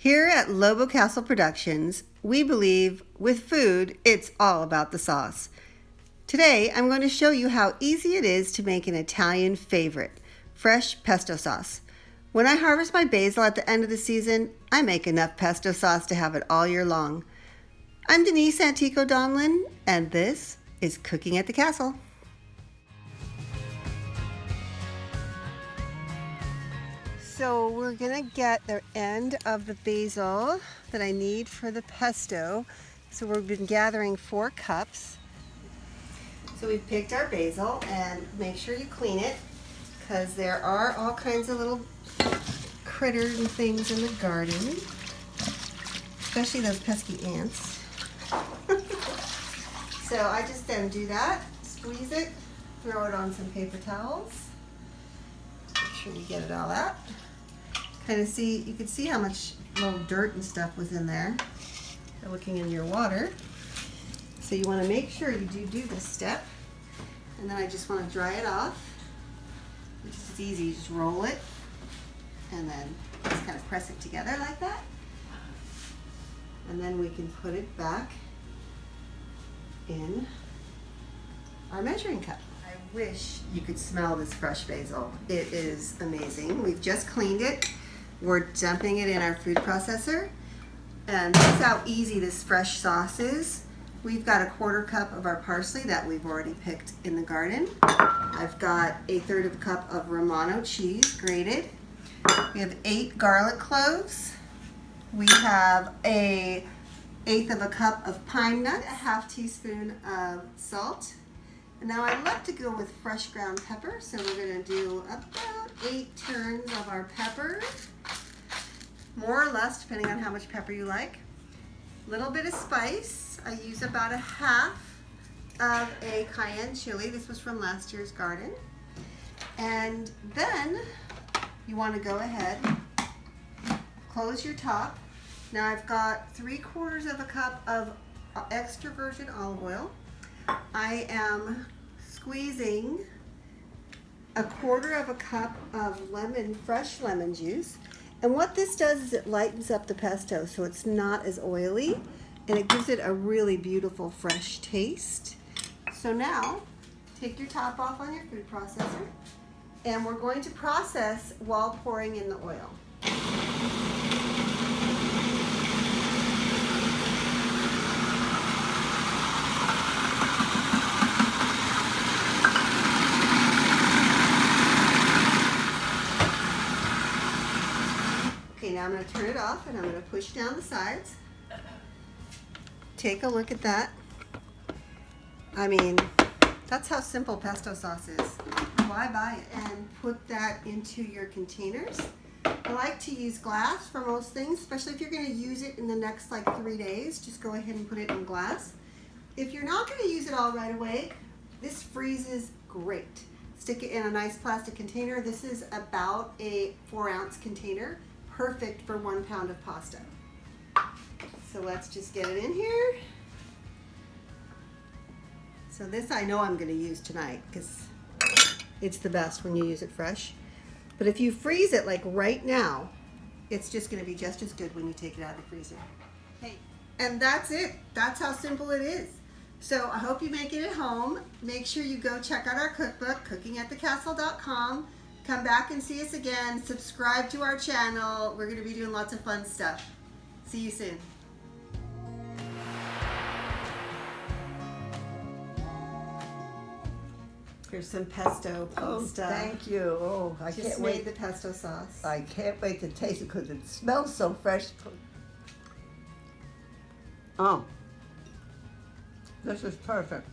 Here at Lobo Castle Productions, we believe with food, it's all about the sauce. Today, I'm going to show you how easy it is to make an Italian favorite, fresh pesto sauce. When I harvest my basil at the end of the season, I make enough pesto sauce to have it all year long. I'm Denise Antico Donlon, and this is Cooking at the Castle. So we're gonna get the end of the basil that I need for the pesto. So we've been gathering 4 cups. So we've picked our basil, and make sure you clean it because there are all kinds of little critters and things in the garden, especially those pesky ants. So I just then do that, squeeze it, throw it on some paper towels. Make sure you get it all out. Kind of see, you can see how much little dirt and stuff was in there. You're looking in your water. So you want to make sure you do this step. And then I just want to dry it off. Which is easy, you just roll it. And then just kind of press it together like that. And then we can put it back in our measuring cup. I wish you could smell this fresh basil. It is amazing. We've just cleaned it. We're dumping it in our food processor. And this is how easy this fresh sauce is. We've got a 1/4 cup of our parsley that we've already picked in the garden. I've got 1/3 cup of Romano cheese grated. We have 8 garlic cloves. We have a 1/8 cup of pine nuts, a 1/2 teaspoon of salt. And now I love to go with fresh ground pepper, so we're going to do about 8 turns of our pepper, more or less depending on how much pepper you like. A little bit of spice. I use about 1/2 of a cayenne chili. This was from last year's garden. And then you want to go ahead, close your top. Now I've got 3/4 cup of extra virgin olive oil. I am squeezing 1/4 cup of fresh lemon juice. And what this does is it lightens up the pesto so it's not as oily, and it gives it a really beautiful fresh taste. So now, take your top off on your food processor, and we're going to process while pouring in the oil. Okay, now I'm going to turn it off and I'm going to push down the sides. Take a look at that. I mean, that's how simple pesto sauce is. Why buy it? And put that into your containers. I like to use glass for most things, especially if you're going to use it in the next 3 days. Just go ahead and put it in glass. If you're not going to use it all right away, this freezes great. Stick it in a nice plastic container. This is about a 4-ounce container. Perfect for 1 pound of pasta. So let's just get it in here. So this I know I'm going to use tonight because it's the best when you use it fresh. But if you freeze it like right now, it's just going to be just as good when you take it out of the freezer. Hey, and that's it. That's how simple it is. So I hope you make it at home. Make sure you go check out our cookbook, cookingatthecastle.com. Come back and see us again. Subscribe to our channel. We're going to be doing lots of fun stuff. See you soon. Here's some pesto pasta. Thank you. Oh, I Just can't made wait. the pesto sauce. I can't wait to taste it because it smells so fresh. Oh, this is perfect.